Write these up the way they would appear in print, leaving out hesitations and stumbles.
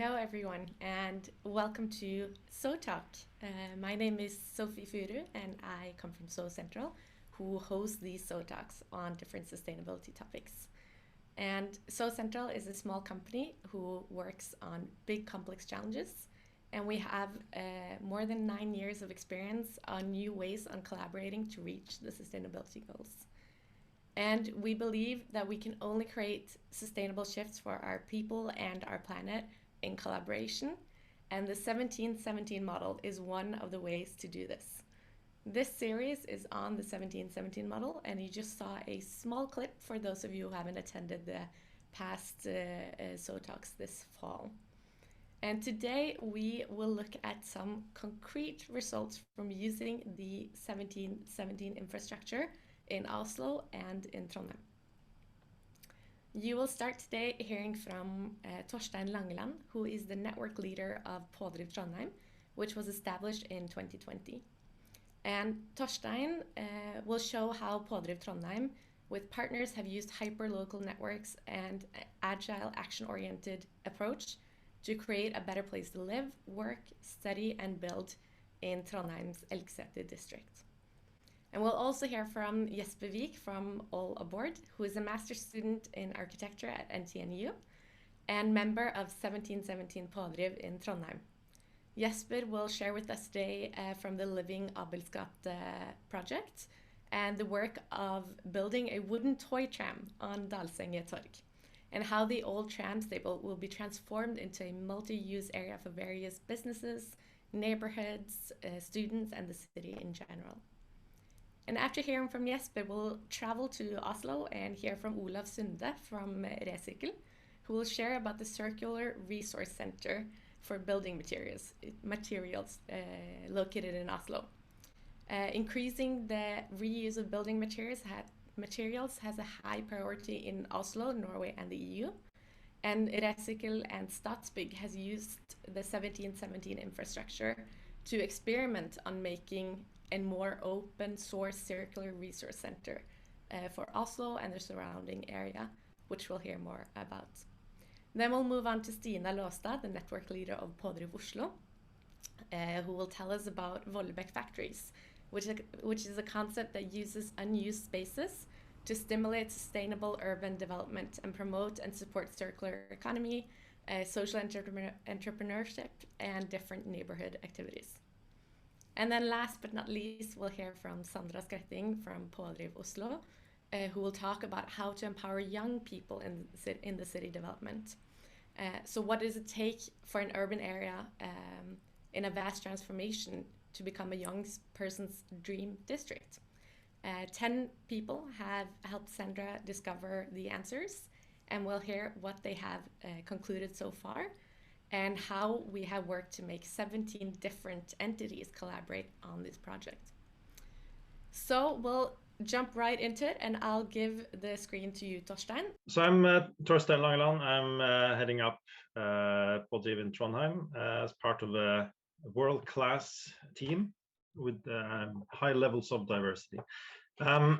Hello, everyone, and welcome to SoTalk. My name is Sophie Furu, and I come from SoCentral, who hosts these SoTalks on different sustainability topics. And SoCentral is a small company who works on big, complex challenges, and we have more than 9 years of experience on new ways on collaborating to reach the sustainability goals. And we believe that we can only create sustainable shifts for our people and our planet in collaboration. And the 1717 model is one of the ways to do this. This series is on the 1717 model, and you just saw a small clip for those of you who haven't attended the past SoTalks this fall. And today we will look at some concrete results from using the 1717 infrastructure in Oslo and in Trondheim. You will start today hearing from Torstein Langeland, who is the network leader of Pådriv Trondheim, which was established in 2020. And Torstein will show how Pådriv Trondheim, with partners, have used hyper-local networks and agile, action-oriented approach to create a better place to live, work, study, and build in Trondheim's Elgeseter district. And we'll also hear from Jesper Vik from All Aboard, who is a master's student in architecture at NTNU and member of 1717 Pådriv in Trondheim. Jesper will share with us today from the Living Abelsgate project and the work of building a wooden toy tram on Dalsenge Torg, and how the old tram stable will be transformed into a multi-use area for various businesses, neighborhoods, students, and the city in general. And after hearing from Jesper, we'll travel to Oslo and hear from Olav Sunde from Resirkel, who will share about the Circular Resource Center for building materials located in Oslo. Increasing the reuse of building materials has a high priority in Oslo, Norway, and the EU. And Resirkel and Statsbygg has used the 1717 infrastructure to experiment on making a more open source circular resource center for Oslo and the surrounding area, which we'll hear more about. Then we'll move on to Stina Låstad, the network leader of Pådriv Oslo, who will tell us about Vollebekk factories, which is a concept that uses unused spaces to stimulate sustainable urban development and promote and support circular economy, social entrepreneurship, and different neighborhood activities. And then last but not least, we'll hear from Sandra Skretting from Pådriv Oslo, who will talk about how to empower young people in the city development. So what does it take for an urban area in a vast transformation to become a young person's dream district? 10 people have helped Sandra discover the answers, and we'll hear what they have concluded so far, and how we have worked to make 17 different entities collaborate on this project. So we'll jump right into it, and I'll give the screen to you, Torstein. So I'm Torstein Langeland. I'm heading up Pådriv in Trondheim as part of a world-class team with high levels of diversity. I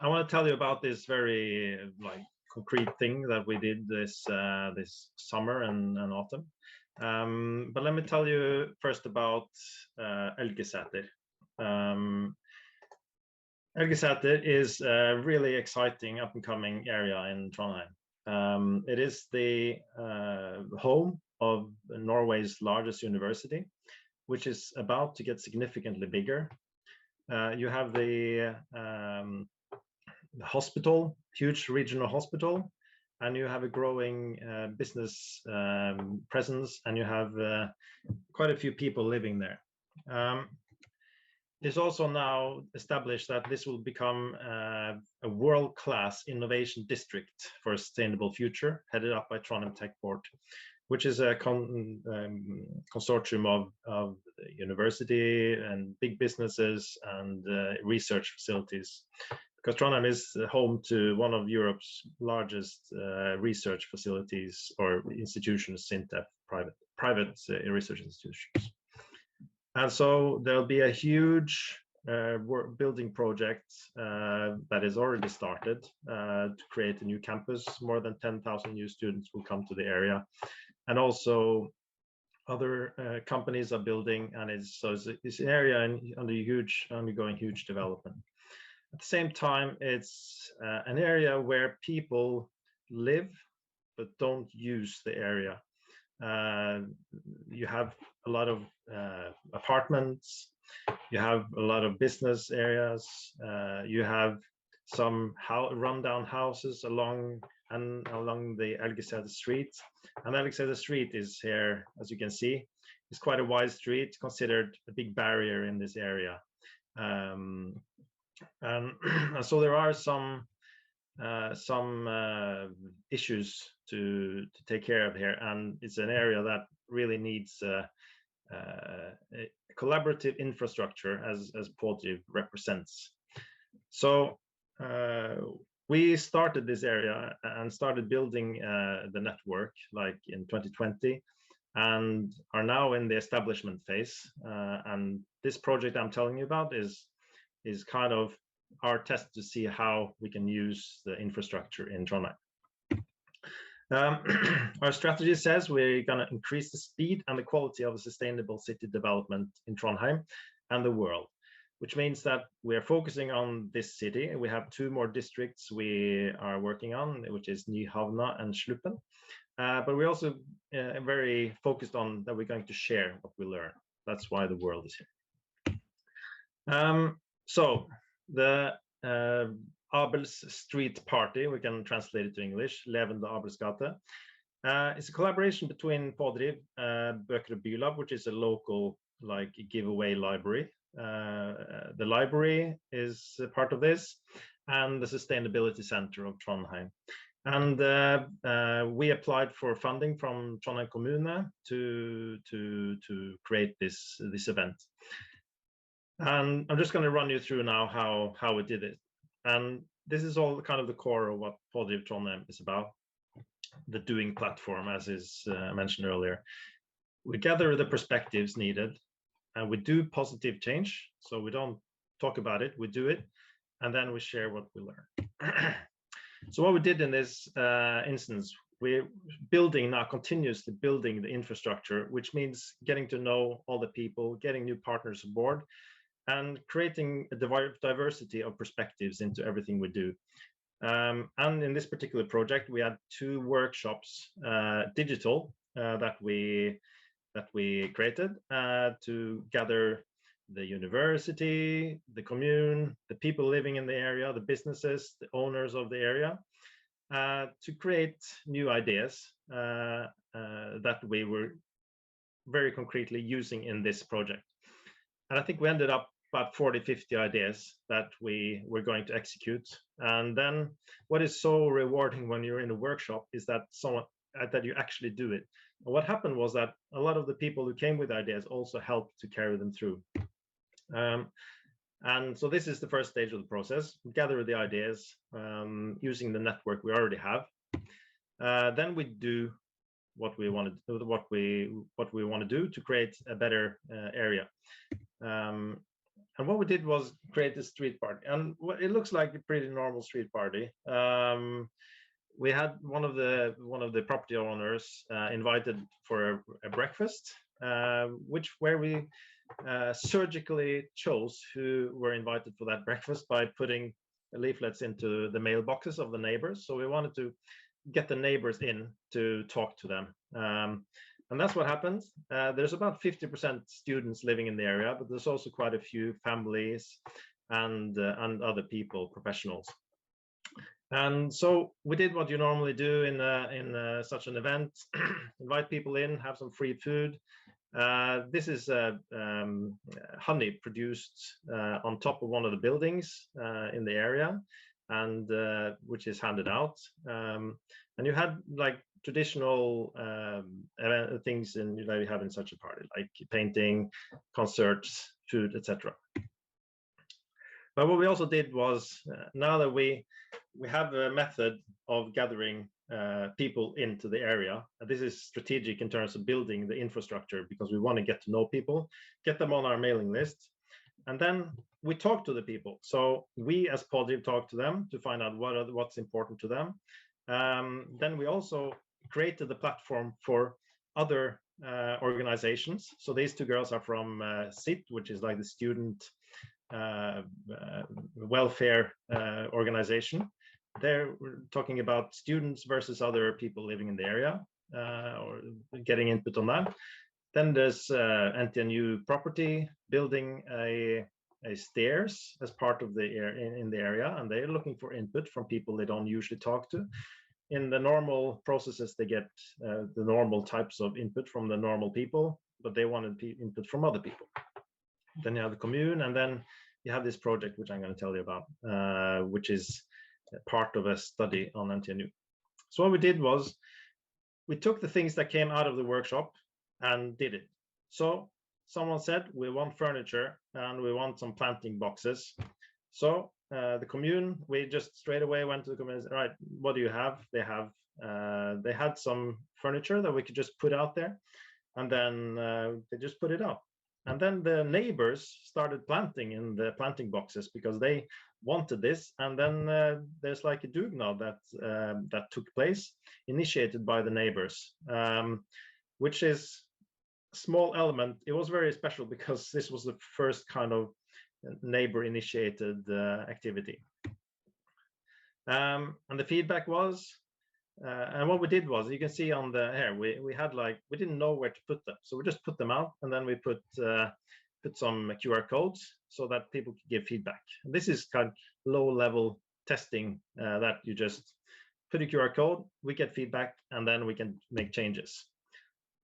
want to tell you about this very concrete thing that we did this summer and autumn. But let me tell you first about Elgeseter. Elgeseter is a really exciting up-and-coming area in Trondheim. It is the home of Norway's largest university, which is about to get significantly bigger. You have the hospital, huge regional hospital, and you have a growing business presence, and you have quite a few people living there. It's also now established that this will become a world-class innovation district for a sustainable future, headed up by Trondheim Tech Board, which is a consortium of university and big businesses and research facilities. Because Trondheim is home to one of Europe's largest research facilities or institutions, SINTEF, private research institutions. And so there'll be a huge building projects that is already started to create a new campus. More than 10,000 new students will come to the area, and also other companies are building, and it's an area undergoing huge development. At the same time, it's an area where people live but don't use the area. You have a lot of apartments, you have a lot of business areas, you have some rundown houses along the Elgeseter street. And Elgeseter street is here, as you can see, it's quite a wide street, considered a big barrier in this area. And so there are some issues to take care of here, and it's an area that really needs a collaborative infrastructure, as Pådriv represents. So we started this area and started building the network like in 2020, and are now in the establishment phase. And this project I'm telling you about is kind of our test to see how we can use the infrastructure in Trondheim. Our strategy says we're going to increase the speed and the quality of a sustainable city development in Trondheim and the world, which means that we are focusing on this city. We have 2 more districts we are working on, which is Nyhavna and Sluppen. But we're also very focused on that we're going to share what we learn. That's why the world is here. So the Abels Street Party, we can translate it to English, Levende Abelsgate. It's a collaboration between Pådriv, Bøker og Bylab, which is a local like giveaway library. The library is a part of this, and the Sustainability Center of Trondheim. And we applied for funding from Trondheim Kommune to create this event. And I'm just going to run you through now how we did it. And this is all kind of the core of what Pådriv Trondheim is about, the doing platform, as is mentioned earlier. We gather the perspectives needed, and we do positive change. So we don't talk about it, we do it, and then we share what we learn. So what we did in this instance, we're continuously building the infrastructure, which means getting to know all the people, getting new partners aboard, and creating a diversity of perspectives into everything we do. And in this particular project, we had 2 workshops, digital, that we created to gather the university, the commune, the people living in the area, the businesses, the owners of the area, to create new ideas that we were very concretely using in this project. And I think we ended up about 40-50 ideas that we were going to execute. And then what is so rewarding when you're in a workshop is that that you actually do it. And what happened was that a lot of the people who came with ideas also helped to carry them through. And so this is the first stage of the process: gather the ideas using the network we already have. Then we do what we want to do to create a better area. And what we did was create a street party, and it looks like a pretty normal street party. We had one of the property owners invited for a breakfast, where we surgically chose who were invited for that breakfast by putting leaflets into the mailboxes of the neighbors. So we wanted to get the neighbors in to talk to them. And that's what happened. There's about 50% students living in the area, but there's also quite a few families and other people, professionals. And so we did what you normally do in such an event: invite people in, have some free food. This is honey produced on top of one of the buildings in the area, and which is handed out. And you had like traditional things that you have in such a party, like painting, concerts, food, etc. But what we also did was, now that we have a method of gathering people into the area, and this is strategic in terms of building the infrastructure, because we want to get to know people, get them on our mailing list, and then we talk to the people. So we as Pådriv talk to them to find out what's important to them. Then we also created the platform for other organizations. So these two girls are from SIT, which is like the student welfare organization. They're talking about students versus other people living in the area, or getting input on that. Then there's NTNU property building a stairs as part of the in the area, and they're looking for input from people they don't usually talk to. In the normal processes, they get the normal types of input from the normal people, but they wanted input from other people. Then you have the commune, and then you have this project, which I'm going to tell you about, which is part of a study on NTNU. So what we did was we took the things that came out of the workshop and did it. So someone said, we want furniture and we want some planting boxes. So the commune, we just straight away went to the commune and said, all right, what do you have? They had some furniture that we could just put out there, and then they just put it up. And then the neighbors started planting in the planting boxes because they wanted this. And then there's like a dugnad that took place, initiated by the neighbors, which is a small element. It was very special because this was the first kind of neighbor-initiated activity. And the feedback was, and what we did was, you can see on the here, we had like, we didn't know where to put them, so we just put them out, and then we put some QR codes so that people could give feedback. And this is kind of low-level testing, that you just put a QR code, we get feedback, and then we can make changes.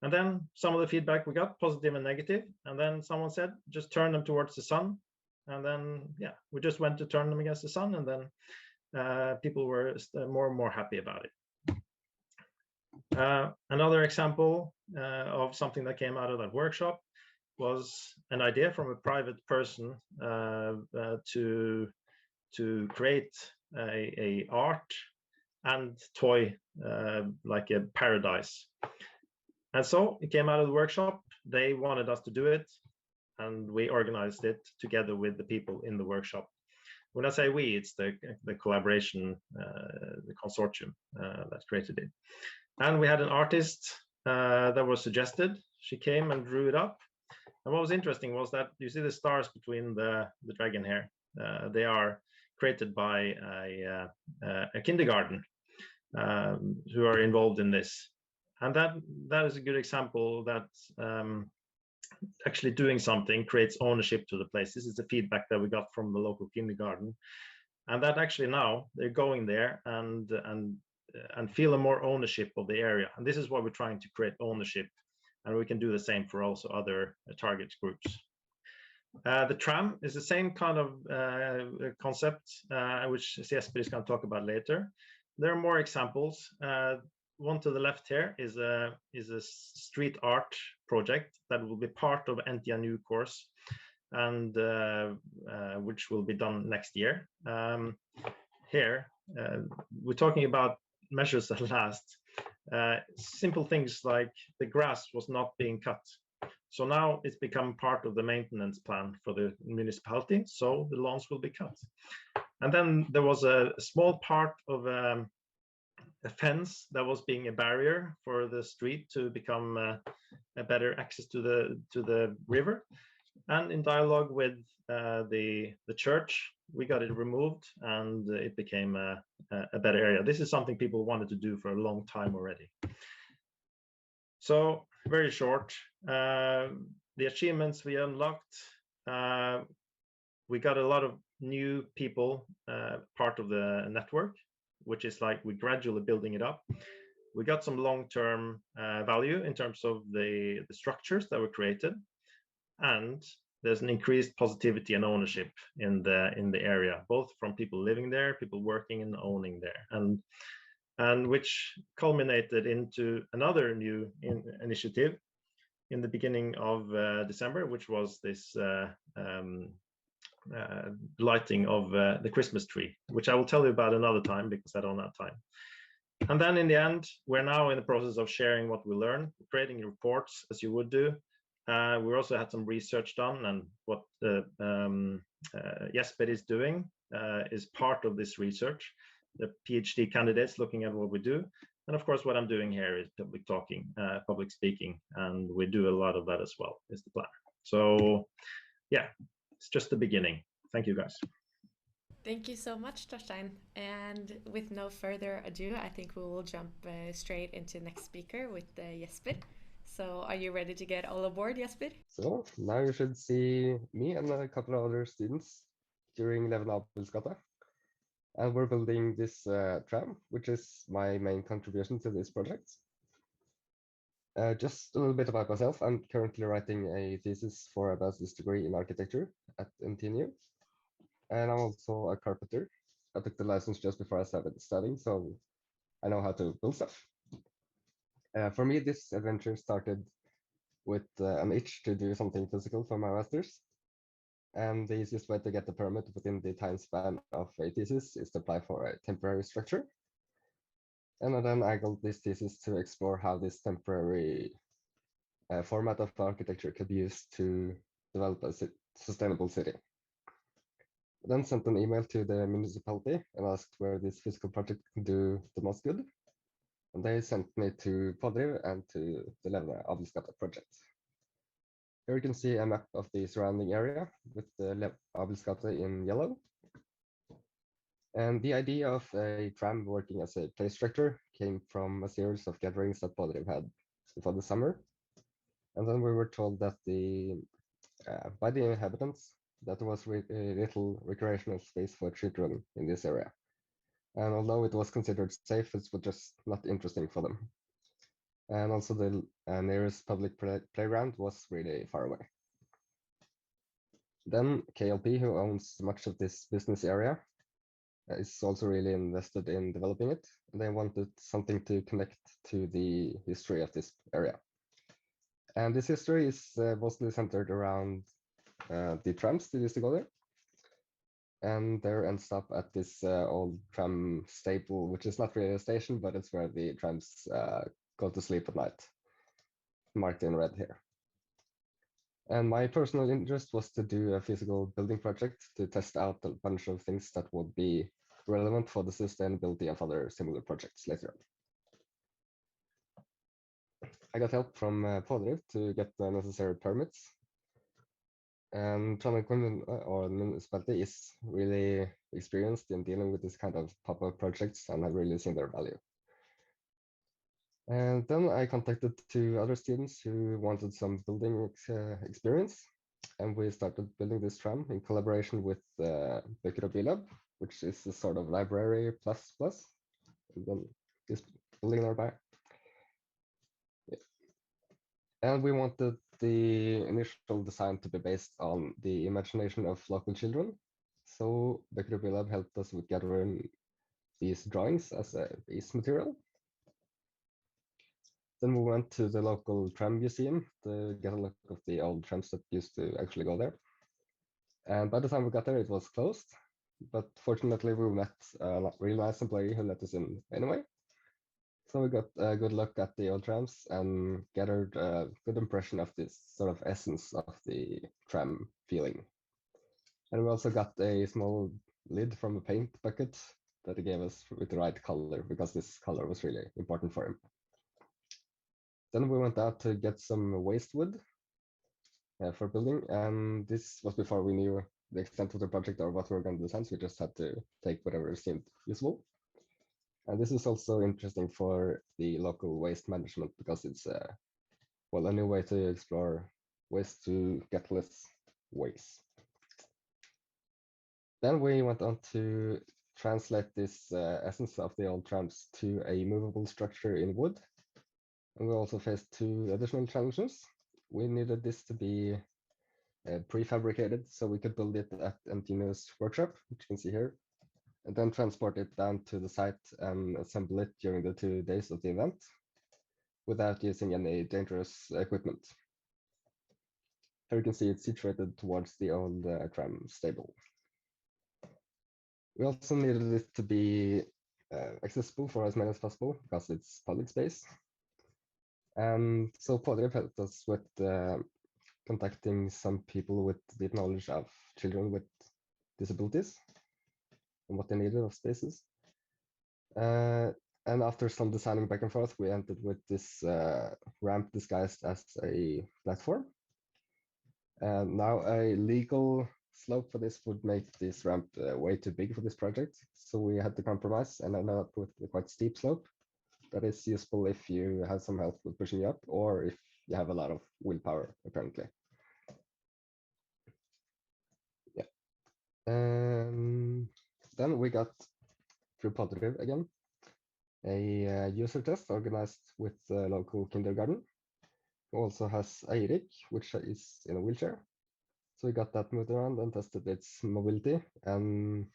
And then some of the feedback we got, positive and negative, and then someone said, just turn them towards the sun. And then, yeah, we just went to turn them against the sun, and then people were more and more happy about it. Another example of something that came out of that workshop was an idea from a private person to create a art and toy, like a paradise. And so it came out of the workshop. They wanted us to do it, and we organized it together with the people in the workshop. When I say we, it's the collaboration, the consortium that created it. And we had an artist that was suggested. She came and drew it up. And what was interesting was that you see the stars between the dragon here. They are created by a kindergarten who are involved in this. And that is a good example that actually doing something creates ownership to the place. This is the feedback that we got from the local kindergarten. And that actually now they're going there and feel a more ownership of the area. And this is what we're trying to create, ownership. And we can do the same for also other target groups. The tram is the same kind of concept, which Jesper is going to talk about later. There are more examples. One to the left here is a street art project that will be part of NTNU course, and which will be done next year. Here, we're talking about measures that last. Simple things like the grass was not being cut. So now it's become part of the maintenance plan for the municipality, so the lawns will be cut. And then there was a small part of a fence that was being a barrier for the street to become a better access to the river. And in dialogue with the church, we got it removed, and it became a better area. This is something people wanted to do for a long time already. So very short, the achievements we unlocked, we got a lot of new people part of the network, which is like we're gradually building it up. We got some long-term value in terms of the structures that were created, and there's an increased positivity and ownership in the area, both from people living there, people working and owning there, and which culminated into another new initiative in the beginning of December, which was this lighting of the Christmas tree, which I will tell you about another time because I don't have time. And then in the end, we're now in the process of sharing what we learn, creating reports as you would do, We also had some research done, and what Jesper is doing is part of this research. The PhD candidates looking at what we do, and of course what I'm doing here is public talking, public speaking, and we do a lot of that as well, is the plan. So yeah, it's just the beginning. Thank you, guys. Thank you so much, Torstein. And with no further ado, I think we will jump straight into next speaker with Jesper. So are you ready to get all aboard, Jesper? So now you should see me and a couple of other students during Elgeseter. And we're building this tram, which is my main contribution to this project. Just a little bit about myself. I'm currently writing a thesis for a bachelor's degree in architecture at NTNU. And I'm also a carpenter. I took the license just before I started studying, so I know how to build stuff. For me, this adventure started with an itch to do something physical for my master's. And the easiest way to get the permit within the time span of a thesis is to apply for a temporary structure. And then I got this thesis to explore how this temporary format of architecture could be used to develop a sustainable city. I then sent an email to the municipality and asked where this physical project could do the most good. And they sent me to Pådriv and to the Elgeseter project. Here you can see a map of the surrounding area with the Elgeseter in yellow. And the idea of a tram working as a play structure came from a series of gatherings that Pådriv had before the summer. And then we were told that by the inhabitants that there was little recreational space for children in this area. And although it was considered safe, it was just not interesting for them. And also the nearest public playground was really far away. Then KLP, who owns much of this business area, is also really invested in developing it. And they wanted something to connect to the history of this area. And this history is mostly centered around the trams that used to go there. And their end stop at this old tram stable, which is not really a station, but it's where the trams go to sleep at night, marked in red here. And my personal interest was to do a physical building project to test out a bunch of things that would be relevant for the sustainability of other similar projects later on. I got help from Pådriv to get the necessary permits. And Trondheim or the municipality is really experienced in dealing with this kind of pop-up projects and have really seen their value. And then I contacted two other students who wanted some building experience. And we started building this tram in collaboration with Pådriv Lab, which is a sort of library plus. And then this building nearby. Yeah. And we wanted the initial design to be based on the imagination of local children. So Pådriv Lab helped us with gathering these drawings as a base material. Then we went to the local tram museum to get a look of the old trams that used to actually go there. And by the time we got there, it was closed. But fortunately, we met a really nice employee who let us in anyway. So we got a good look at the old trams and gathered a good impression of this sort of essence of the tram feeling. And we also got a small lid from a paint bucket that he gave us with the right color, because this color was really important for him. Then we went out to get some waste wood for building, and this was before we knew the extent of the project or what we were going to design, so we just had to take whatever seemed useful. And this is also interesting for the local waste management, because it's well, a new way to explore ways to get less waste. Then we went on to translate this essence of the old trams to a movable structure in wood. And we also faced two additional challenges. We needed this to be prefabricated, so we could build it at NTNU's workshop, which you can see here, and then transport it down to the site and assemble it during the 2 days of the event without using any dangerous equipment. Here you can see it's situated towards the old tram stable. We also needed it to be accessible for as many as possible, because it's public space. And so Pådriv helped us with contacting some people with deep knowledge of children with disabilities and what they needed of spaces. And after some designing back and forth, we ended with this ramp disguised as a platform. And now a legal slope for this would make this ramp way too big for this project. So we had to compromise and ended up with a quite steep slope that is useful if you have some help with pushing you up, or if you have a lot of willpower, apparently. Yeah. And then we got, through Pådriv again, a user test organized with the local kindergarten, who also has Eirik, which is in a wheelchair. So we got that moved around and tested its mobility, and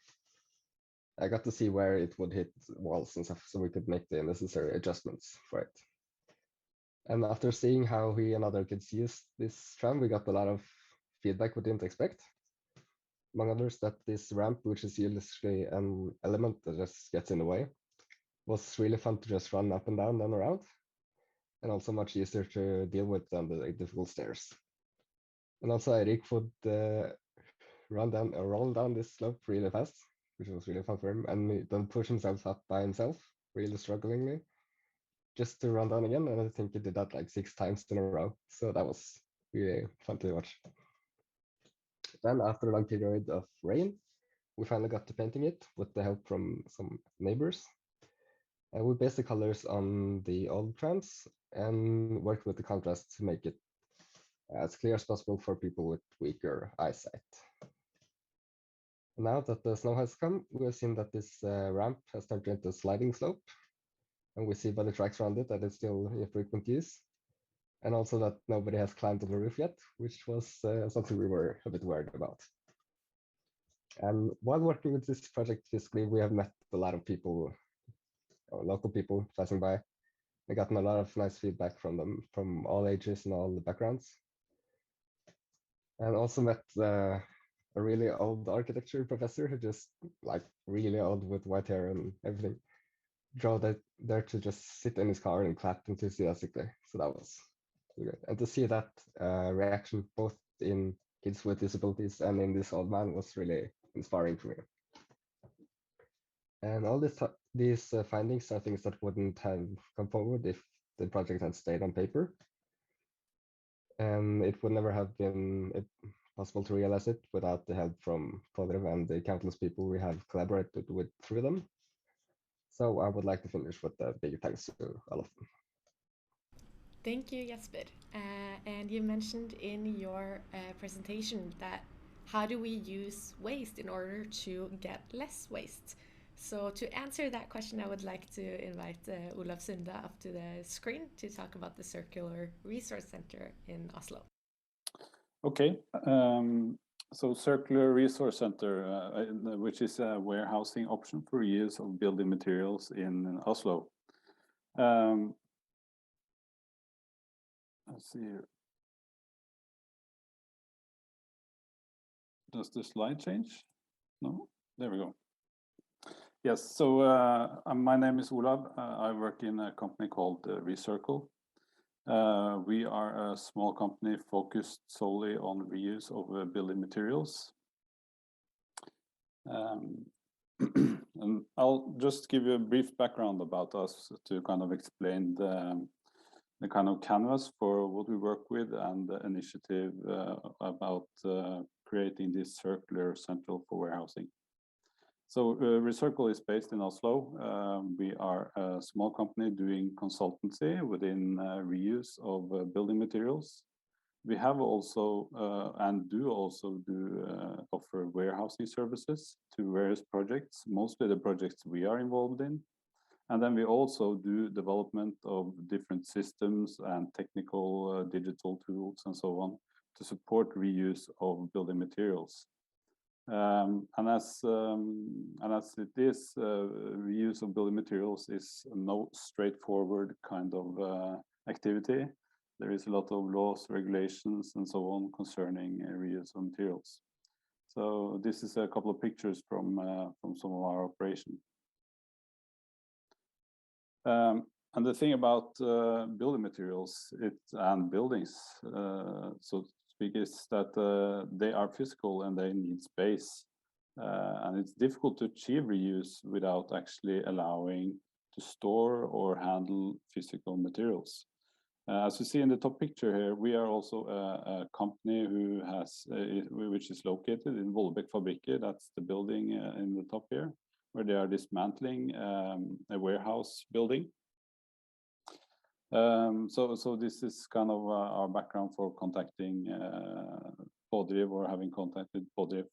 I got to see where it would hit walls and stuff, so we could make the necessary adjustments for it. And after seeing how he and other kids use this tram, we got a lot of feedback we didn't expect. Among others, that this ramp, which is usually an element that just gets in the way, was really fun to just run up and down and around, and also much easier to deal with than the difficult stairs. And also Eirik would roll down this slope really fast, which was really fun for him, and then push himself up by himself, really strugglingly, just to run down again. And I think he did that like 6 times in a row. So that was really fun to watch. Then after a long period of rain, we finally got to painting it with the help from some neighbors. We based the colors on the old trams and worked with the contrast to make it as clear as possible for people with weaker eyesight. Now that the snow has come, we have seen that this ramp has turned into a sliding slope, and we see by the tracks around it that it's still in frequent use, and also that nobody has climbed on the roof yet, which was something we were a bit worried about. And while working with this project physically, we have met a lot of people, local people passing by. We gotten a lot of nice feedback from them, from all ages and all the backgrounds. And also met a really old architecture professor who just like really old with white hair and everything, drove there to just sit in his car and clap enthusiastically. So that was really good. And to see that reaction both in kids with disabilities and in this old man was really inspiring for me. And all these findings are things that wouldn't have come forward if the project had stayed on paper. And it would never have been possible to realize it without the help from Pådriv and the countless people we have collaborated with through them. So I would like to finish with a big thanks to all of them. Thank you, Jesper. And you mentioned in your presentation that how do we use waste in order to get less waste? So to answer that question, I would like to invite Olav Sunde up to the screen to talk about the Circular Resource Center in Oslo. Okay, so Circular Resource Center, which is a warehousing option for reuse of building materials in Oslo. Let's see here. Does the slide change? No, there we go. Yes, so my name is Olav. I work in a company called Recircle. We are a small company focused solely on reuse of building materials. And I'll just give you a brief background about us to kind of explain the kind of canvas for what we work with and the initiative about creating this circular central for warehousing. So Recircle is based in Oslo. We are a small company doing consultancy within reuse of building materials. We have also and do also offer warehousing services to various projects, mostly the projects we are involved in. And then we also do development of different systems and technical digital tools and so on to support reuse of building materials. And as it is, reuse of building materials is no straightforward kind of activity. There is a lot of laws, regulations, and so on concerning reuse of materials. So this is a couple of pictures from some of our operations. And the thing about building materials and buildings, so speak is that they are physical and they need space. And it's difficult to achieve reuse without actually allowing to store or handle physical materials. As you see in the top picture here, we are also a company who has, which is located in Vollebekk Fabrikker. That's the building in the top here, where they are dismantling a warehouse building. So this is kind of our background for contacting Pådriv or having contact with Pådriv.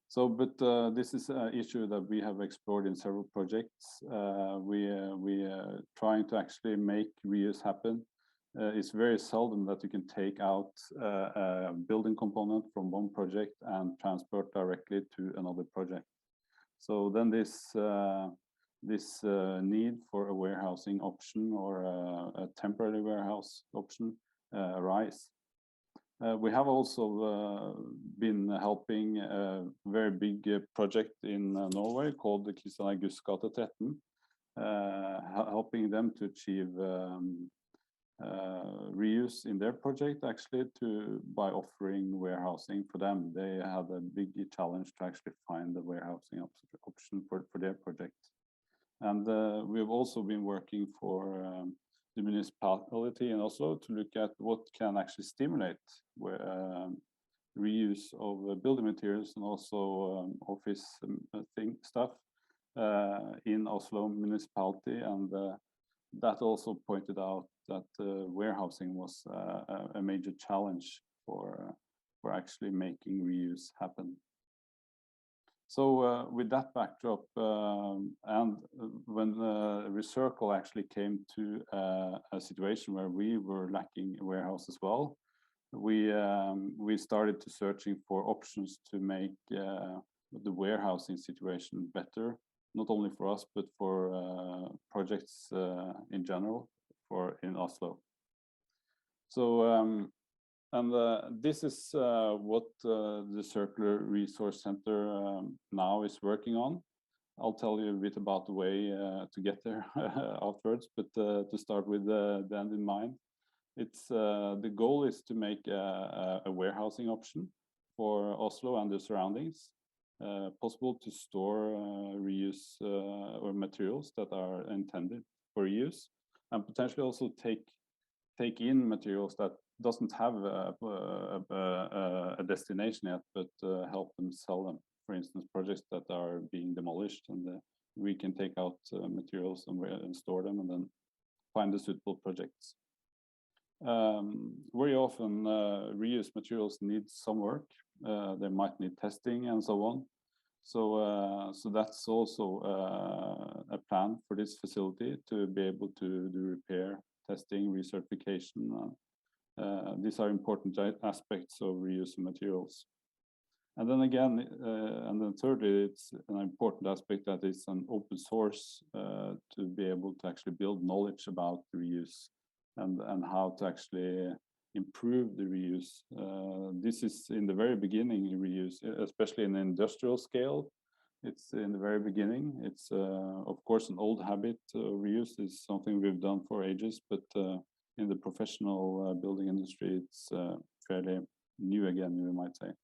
So, but this is an issue that we have explored in several projects. We are trying to actually make reuse happen. It's very seldom that you can take out a building component from one project and transport directly to another project. So then this need for a warehousing option or a temporary warehouse option arise. We have also been helping a very big project in Norway called the Elgeseter 13, helping them to achieve reuse in their project actually by offering warehousing for them. They had a big challenge to actually find the warehousing option for their project. And we've also been working for the municipality in Oslo to look at what can actually stimulate reuse of building materials and also office stuff in Oslo municipality. And that also pointed out that warehousing was a major challenge for actually making reuse happen. So with that backdrop, and when Recircle actually came to a situation where we were lacking a warehouse as well, we started to searching for options to make the warehousing situation better, not only for us but for projects in general in Oslo. So this is what the Circular Resource Center now is working on. I'll tell you a bit about the way to get there afterwards, but to start with the end in mind, it's the goal is to make a warehousing option for Oslo and the surroundings, possible to store reuse or materials that are intended for reuse, and potentially also take in materials that doesn't have a destination yet, but help them sell them. For instance, projects that are being demolished, and we can take out materials and store them, and then find the suitable projects. Very often, reuse materials need some work. They might need testing and so on. So that's also a plan for this facility to be able to do repair, testing, recertification. These are important aspects of reuse of materials. And then again, and then thirdly, it's an important aspect that is an open source to be able to actually build knowledge about the reuse and how to actually improve the reuse. This is in the very beginning, reuse, especially in the industrial scale. It's in the very beginning. It's of course an old habit. Reuse is something we've done for ages, but in the professional building industry, it's fairly new again, you might say.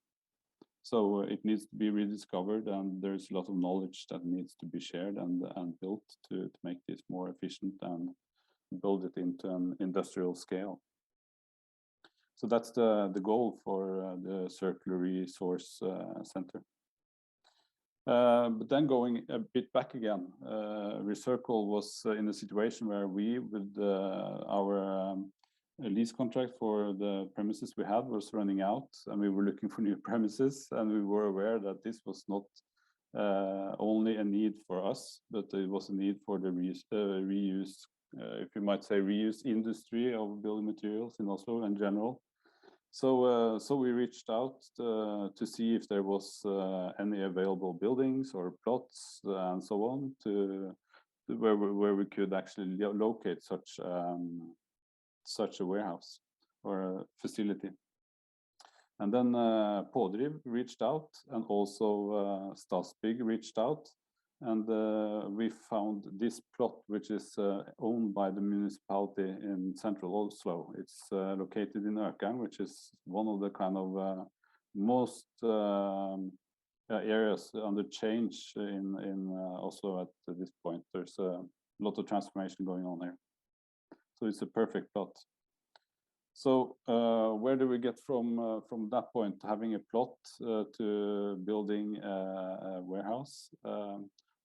So it needs to be rediscovered, and there's a lot of knowledge that needs to be shared and built to make this more efficient and build it into an industrial scale. So that's the goal for the Circular Resource Center. But then going a bit back again, Recircle was in a situation where we, with our lease contract for the premises we had was running out, and we were looking for new premises, and we were aware that this was not only a need for us, but it was a need for the reuse, if you might say, reuse industry of building materials in Oslo in general. So we reached out to see if there was any available buildings or plots and so on to where we could actually locate such a warehouse or a facility. And then Pådriv reached out, and also Statsbygg reached out And we found this plot, which is owned by the municipality in central Oslo. It's located in Økern, which is one of the kind of most areas under change in Oslo at this point. There's a lot of transformation going on there. So it's a perfect plot. So where do we get from that point, having a plot to building a warehouse?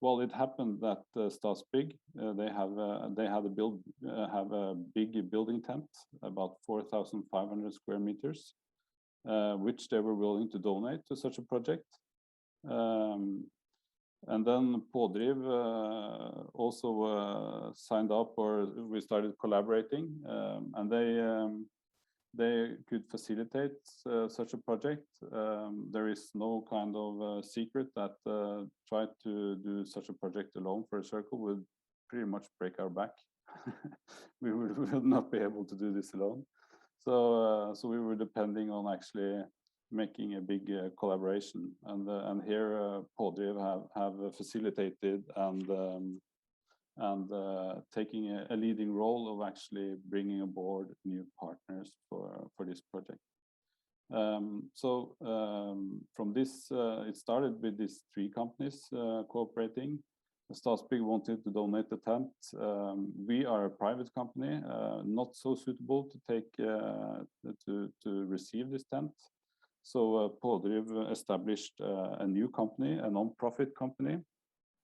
Well, it happened that Statsbygg they have a big building tent, about 4,500 square meters, which they were willing to donate to such a project. And then Pådriv also signed up, or we started collaborating, and they could facilitate such a project. There is no kind of secret that try to do such a project alone for a circle would pretty much break our back. we would not be able to do this alone. So we were depending on actually making a big collaboration, and here Pådriv have facilitated and taking a leading role of actually bringing aboard new partners for this project. From this, it started with these 3 companies cooperating. Statsbygg wanted to donate the tent. We are a private company, not so suitable to take to receive this tent. So Pådriv established a new company, a non-profit company,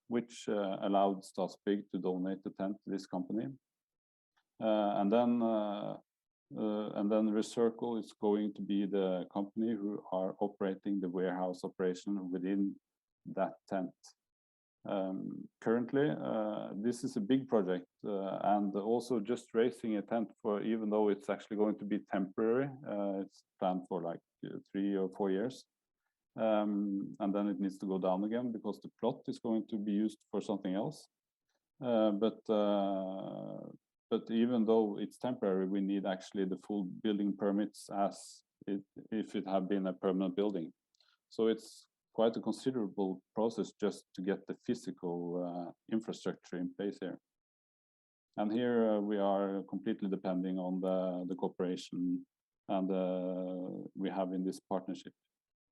which allowed Statsbygg to donate the tent to this company. And then Recircle is going to be the company who are operating the warehouse operation within that tent. Currently, this is a big project, and also just raising a tent for, even though it's actually going to be temporary, it's planned for like 3 or 4 years. And then it needs to go down again because the plot is going to be used for something else. But even though it's temporary, we need actually the full building permits as if it had been a permanent building. So it's quite a considerable process just to get the physical infrastructure in place here. And here we are completely depending on the cooperation and we have in this partnership.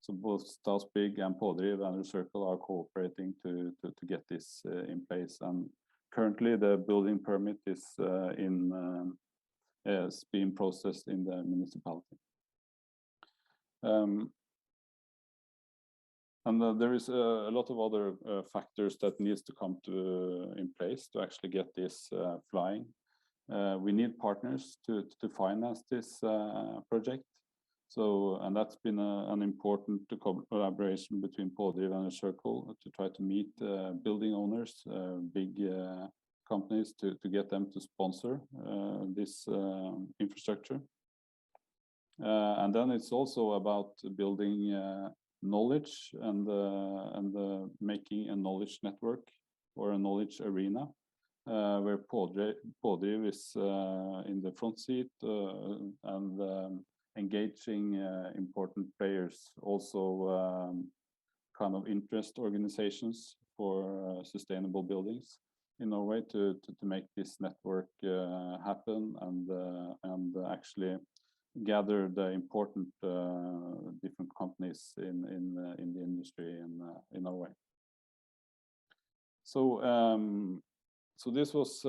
So both Statsbygg and Pådriv and Recircle are cooperating to get this in place. And currently the building permit is being processed in the municipality. And there is a lot of other factors that needs to come in place to actually get this flying. We need partners to finance this project. So, and that's been an important collaboration between Pådriv and Recircle to try to meet building owners, big companies, to get them to sponsor this infrastructure. And then it's also about building knowledge and making a knowledge network or a knowledge arena where Pådriv is in the front seat and engaging important players, also kind of interest organizations for sustainable buildings in Norway to make this network happen and actually gather the important different companies in the industry in Norway. So so this was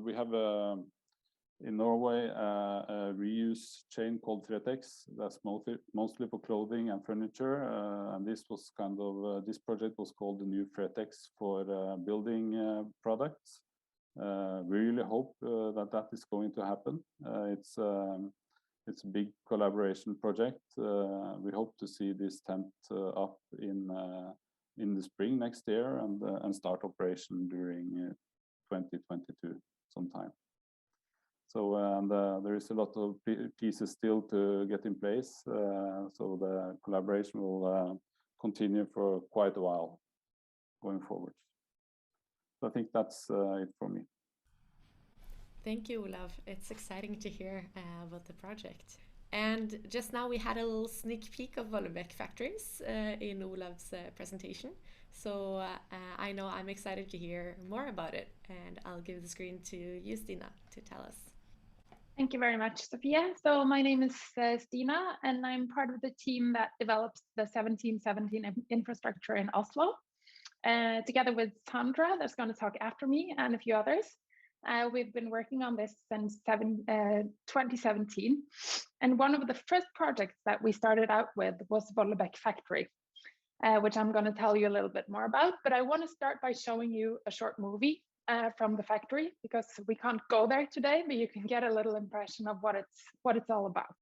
we have in Norway a reuse chain called Fretex that's mostly for clothing and furniture, and this was kind of this project was called the new Fretex for building products. We really hope that is going to happen. It's a big collaboration project. We hope to see this tent up in the spring next year and start operation during 2022 sometime. So there is a lot of pieces still to get in place. So the collaboration will continue for quite a while going forward. So I think that's it for me. Thank you, Olav. It's exciting to hear about the project. And just now we had a little sneak peek of Vollebekk factories in Olav's presentation. So I know I'm excited to hear more about it, and I'll give the screen to you, Stina, to tell us. Thank you very much, Sophia. So my name is Stina, and I'm part of the team that develops the 1717 infrastructure in Oslo, together with Sandra, that's going to talk after me, and a few others. We've been working on this since 2017. And one of the first projects that we started out with was Vollebekk factory, which I'm going to tell you a little bit more about. But I want to start by showing you a short movie from the factory, because we can't go there today, but you can get a little impression of what it's all about.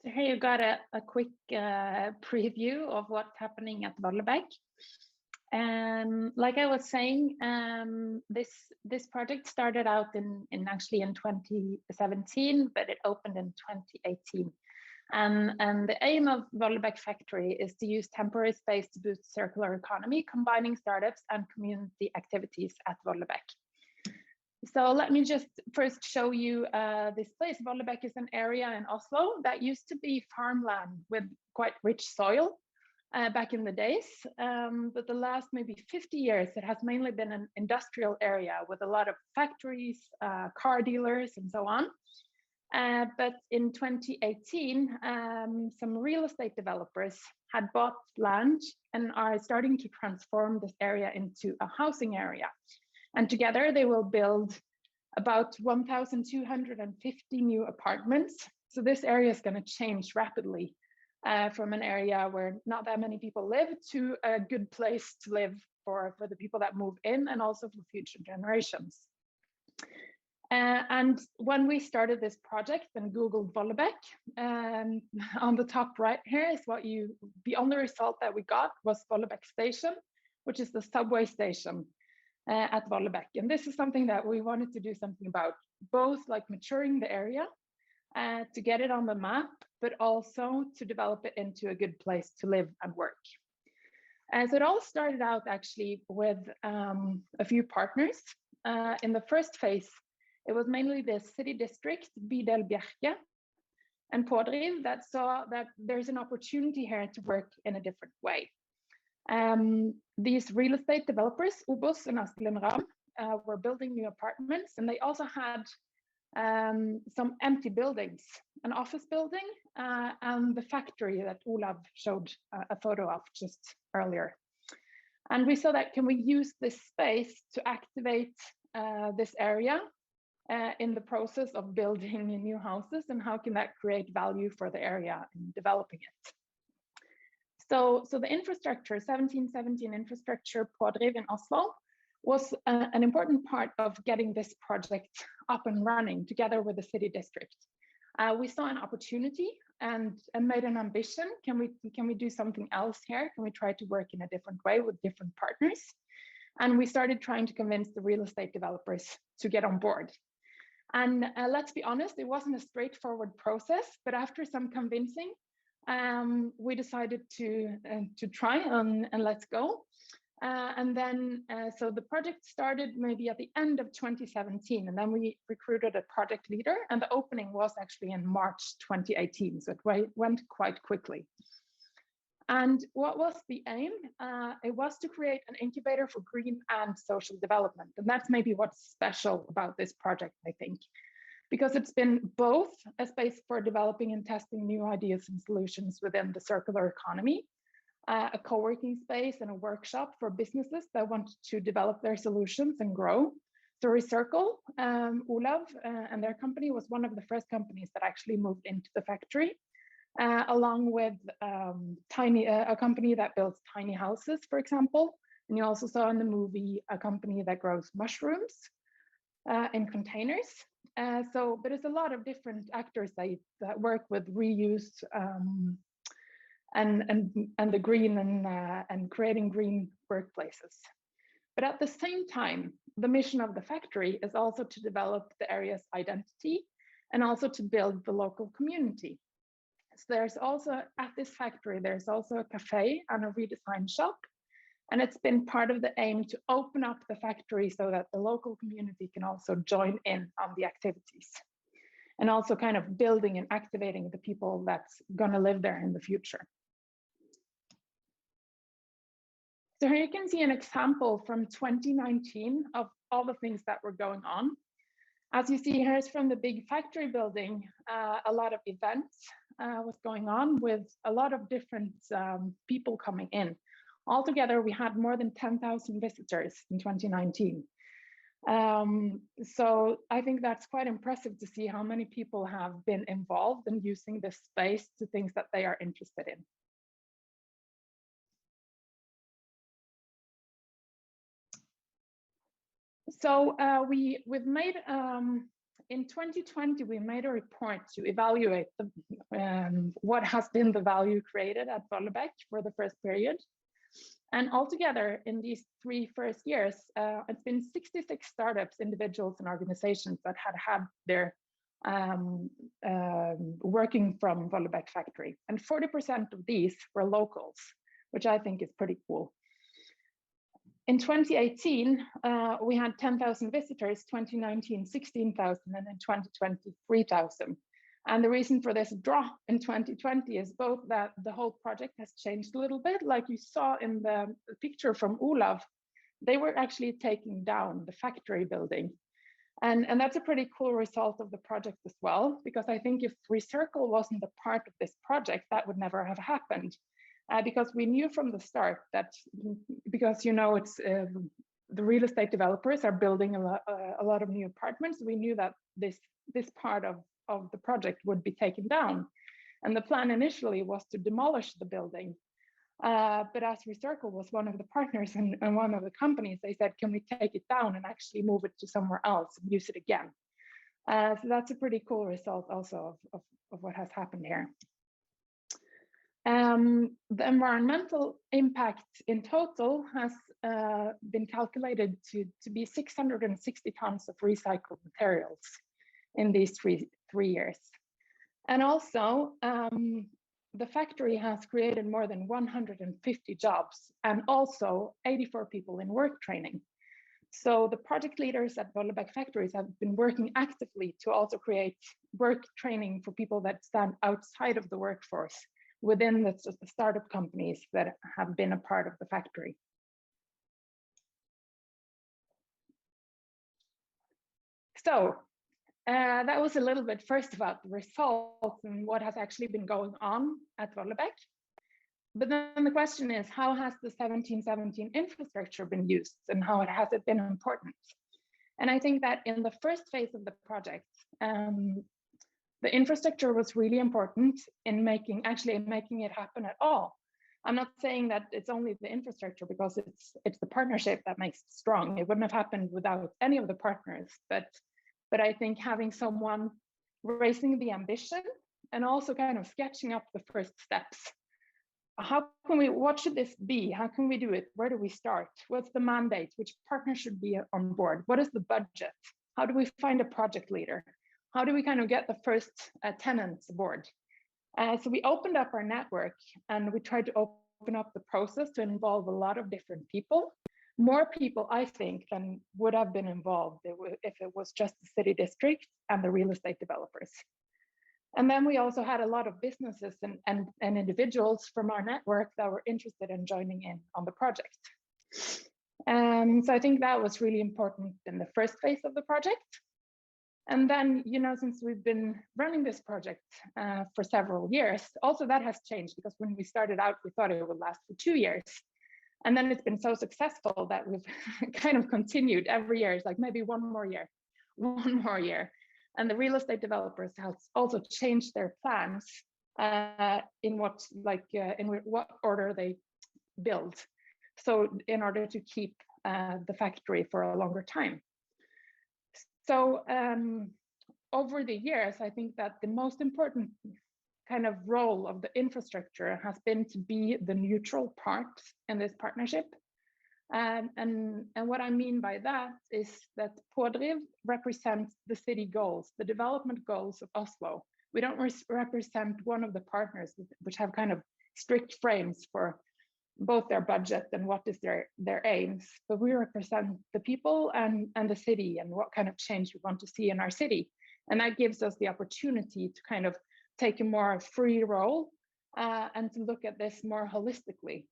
Here you got a quick preview of what's happening at Vollebekk. Like I was saying, this project started out actually in 2017, but it opened in 2018. And the aim of Vollebekk factory is to use temporary space to boost circular economy, combining startups and community activities at Vollebekk. So let me just first show you this place. Vollebekk is an area in Oslo that used to be farmland with quite rich soil back in the days. But the last maybe 50 years, it has mainly been an industrial area with a lot of factories, car dealers, and so on. But in 2018, some real estate developers had bought land and are starting to transform this area into a housing area. And together they will build about 1,250 new apartments. So this area is going to change rapidly from an area where not that many people live to a good place to live for the people that move in, and also for future generations. And when we started this project and Googled Vollebekk, on the top right here is the only result that we got was Vollebekk Station, which is the subway station at Vollebekk. And this is something that we wanted to do something about, both like maturing the area to get it on the map, but also to develop it into a good place to live and work. So it all started out actually with a few partners. In the first phase, it was mainly the city district, Bydel Bjerke, and Pådriv that saw that there's an opportunity here to work in a different way. These real estate developers, Obos and Askelin Ram, were building new apartments, and they also had some empty buildings, an office building and the factory that Olav showed a photo of just earlier. And we saw that, can we use this space to activate this area in the process of building new houses, and how can that create value for the area in developing it? So the infrastructure, 1717 infrastructure Pådriv in Oslo, was an important part of getting this project up and running together with the city district. We saw an opportunity and made an ambition. Can we do something else here? Can we try to work in a different way with different partners? And we started trying to convince the real estate developers to get on board. And let's be honest, it wasn't a straightforward process, but after some convincing, we decided to try and let's go. And then, so the project started maybe at the end of 2017, and then we recruited a project leader, and the opening was actually in March 2018, so it went quite quickly. And what was the aim? It was to create an incubator for green and social development. And that's maybe what's special about this project, I think, because it's been both a space for developing and testing new ideas and solutions within the circular economy, a co-working space and a workshop for businesses that want to develop their solutions and grow. So Recircle, Olav and their company was one of the first companies that actually moved into the factory, along with a company that builds tiny houses, for example. And you also saw in the movie a company that grows mushrooms in containers. But there's a lot of different actors that work with reuse and the green and creating green workplaces. But at the same time, the mission of the factory is also to develop the area's identity and also to build the local community. So there's also, at this factory, there's also a cafe and a redesign shop. And it's been part of the aim to open up the factory so that the local community can also join in on the activities. And also kind of building and activating the people that's gonna live there in the future. So here you can see an example from 2019 of all the things that were going on. As you see here is from the big factory building, a lot of events was going on with a lot of different people coming in. Altogether, we had more than 10,000 visitors in 2019. So I think that's quite impressive to see how many people have been involved in using this space to things that they are interested in. So we've made, in 2020, we made a report to evaluate what has been the value created at Vollebekk for the first period. And altogether, in these 3 first years, it's been 66 startups, individuals, and organizations that had their working from Vollebekk factory. And 40% of these were locals, which I think is pretty cool. In 2018, we had 10,000 visitors, 2019, 16,000, and in 2020, 3,000. And the reason for this drop in 2020 is both that the whole project has changed a little bit, like you saw in the picture from Olav. They were actually taking down the factory building. And that's a pretty cool result of the project as well, because I think if Recircle wasn't a part of this project, that would never have happened. Because we knew from the start that, because it's the real estate developers are building a lot of new apartments, we knew that this part of the project would be taken down. And the plan initially was to demolish the building. But as Recircle was one of the partners and one of the companies, they said, can we take it down and actually move it to somewhere else and use it again? So that's a pretty cool result also of what has happened here. The environmental impact in total has been calculated to be 660 tons of recycled materials in these three years. And also, the factory has created more than 150 jobs and also 84 people in work training. So the project leaders at Vollebekk factories have been working actively to also create work training for people that stand outside of the workforce within the startup companies that have been a part of the factory. So that was a little bit first about the results and what has actually been going on at Vollebekk. But then the question is, how has the 1717 infrastructure been used and how has it been important? And I think that in the first phase of the project, the infrastructure was really important in making it happen at all. I'm not saying that it's only the infrastructure because it's the partnership that makes it strong. It wouldn't have happened without any of the partners, but I think having someone raising the ambition and also kind of sketching up the first steps. What should this be? How can we do it? Where do we start? What's the mandate? Which partner should be on board? What is the budget? How do we find a project leader? How do we kind of get the first tenants aboard? So we opened up our network and we tried to open up the process to involve a lot of different people. More people, I think, than would have been involved if it was just the city district and the real estate developers. And then we also had a lot of businesses and individuals from our network that were interested in joining in on the project. So I think that was really important in the first phase of the project. And then, since we've been running this project for several years, also that has changed, because when we started out, we thought it would last for 2 years. And then it's been so successful that we've kind of continued every year. It's like maybe one more year. And the real estate developers have also changed their plans in what order they build. So in order to keep the factory for a longer time. So over the years, I think that the most important kind of role of the infrastructure has been to be the neutral part in this partnership. And what I mean by that is that Pådriv represents the city goals, the development goals of Oslo. We don't represent one of the partners which have kind of strict frames for both their budget and what is their aims, but we represent the people and the city and what kind of change we want to see in our city. And that gives us the opportunity to kind of take a more free role and to look at this more holistically.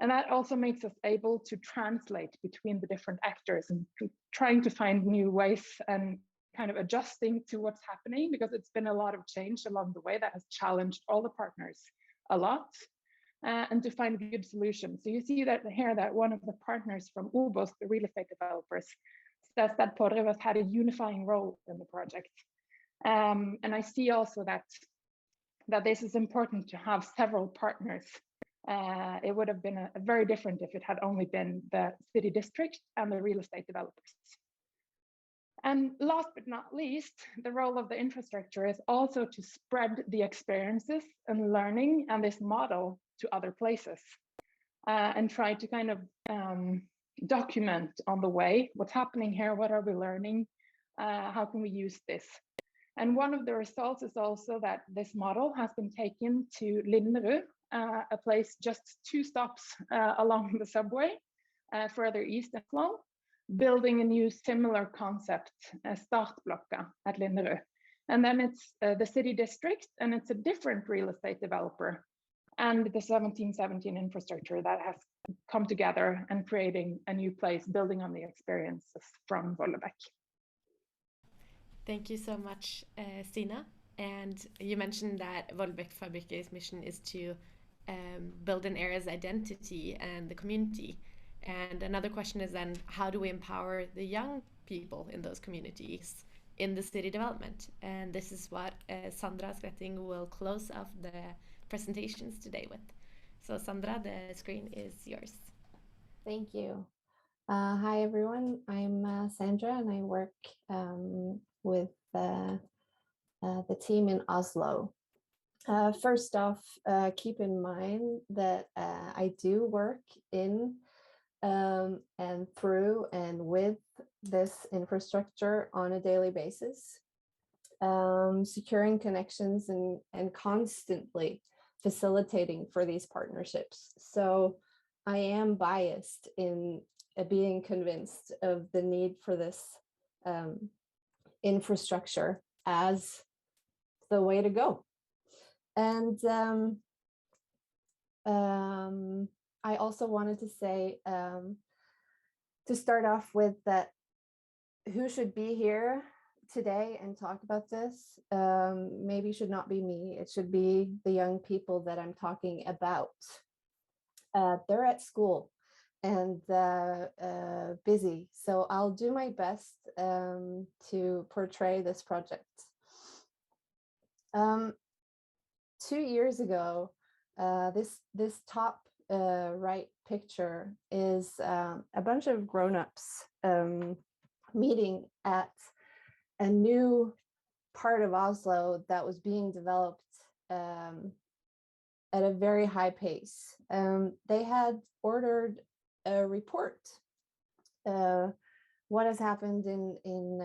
And that also makes us able to translate between the different actors and trying to find new ways and kind of adjusting to what's happening, because it's been a lot of change along the way that has challenged all the partners a lot, and to find good solutions. So you see that here that one of the partners from Obos, the real estate developers, says that Pådriv has had a unifying role in the project. And I see also that this is important to have several partners. It would have been very different if it had only been the city district and the real estate developers. And last but not least, the role of the infrastructure is also to spread the experiences and learning and this model to other places, and try to kind of document on the way what's happening here, what are we learning, how can we use this. And one of the results is also that this model has been taken to Linderud, a place just 2 stops along the subway, further east in Oslo, building a new similar concept, Startblokka at Linderud. And then it's the city district, and it's a different real estate developer and the 1717 infrastructure that has come together and creating a new place, building on the experiences from Vollebekk. Thank you so much, Stina. And you mentioned that Vollebekk mission is to build an area's identity and the community. And another question is then, how do we empower the young people in those communities in the city development? And this is what Sandra Skretting will close off the presentations today with. So Sandra, the screen is yours. Thank you. Hi everyone, I'm Sandra and I work with the team in Oslo. First off, keep in mind that I do work in and through and with this infrastructure on a daily basis, securing connections and constantly facilitating for these partnerships. So I am biased in being convinced of the need for this infrastructure as the way to go. And I also wanted to say, to start off with, that who should be here today and talk about this maybe should not be me. It should be the young people that I'm talking about. They're at school and busy, so I'll do my best to portray this project. 2 years ago, this top right picture is a bunch of grown-ups meeting at a new part of Oslo that was being developed at a very high pace. They had ordered a report. What has happened in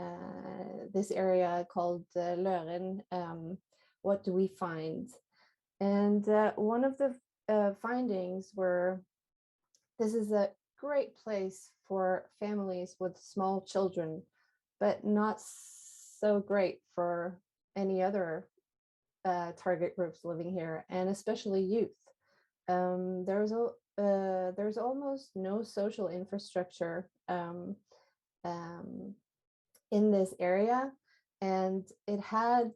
this area called Løren? What do we find? And one of the findings were, this is a great place for families with small children, but not so great for any other target groups living here, and especially youth. There's almost no social infrastructure in this area, and it had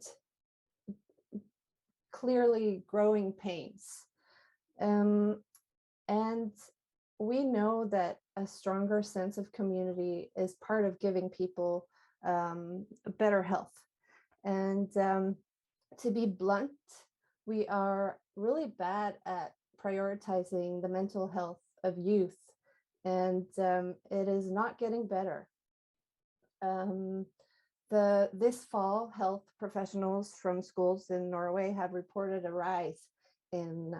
clearly growing pains. And we know that a stronger sense of community is part of giving people better health. And to be blunt, we are really bad at prioritizing the mental health of youth, and it is not getting better. This fall, health professionals from schools in Norway have reported a rise in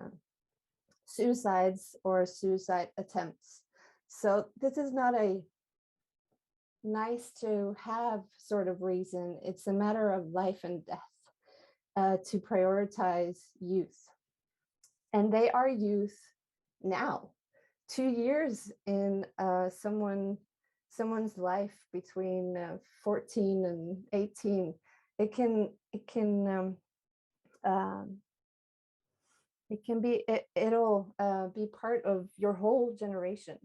suicides or suicide attempts. So this is not a nice to have sort of reason. It's a matter of life and death to prioritize youth. And they are youth now. 2 years in someone's life between 14 and 18, it'll be part of your whole generation.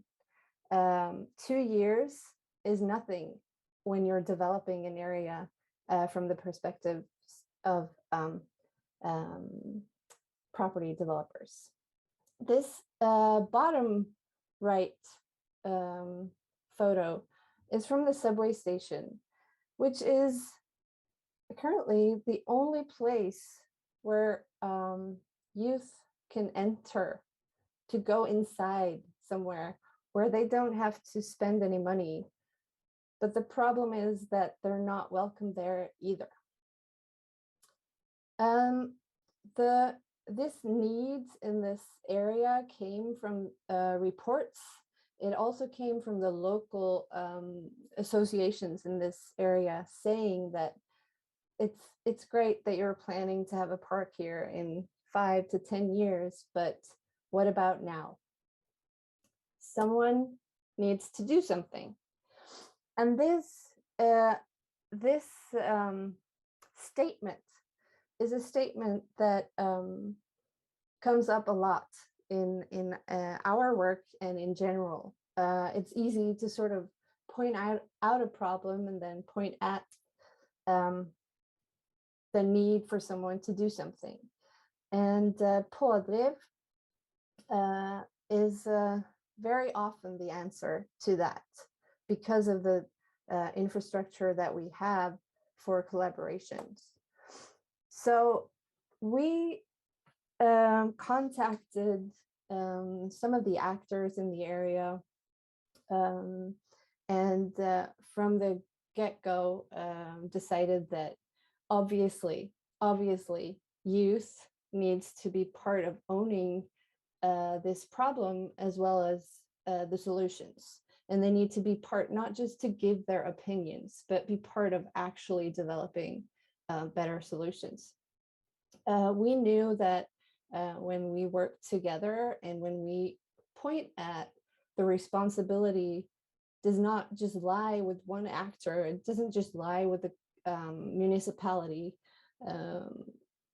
2 years is nothing when you're developing an area from the perspective of property developers. This bottom right photo is from the subway station, which is currently the only place where youth can enter to go inside somewhere where they don't have to spend any money. But the problem is that they're not welcome there either. This need in this area came from reports. It also came from the local associations in this area saying that it's great that you're planning to have a park here in 5 to 10 years, but what about now? Someone needs to do something. And this statement is a statement that comes up a lot in our work and in general. It's easy to sort of point out a problem and then point at the need for someone to do something. And Pådriv is very often the answer to that because of the infrastructure that we have for collaborations. So we contacted some of the actors in the area, and from the get-go decided that obviously youth needs to be part of owning this problem as well as the solutions. And they need to be part, not just to give their opinions, but be part of actually developing better solutions. We knew that when we work together and when we point at the responsibility does not just lie with one actor, it doesn't just lie with the municipality,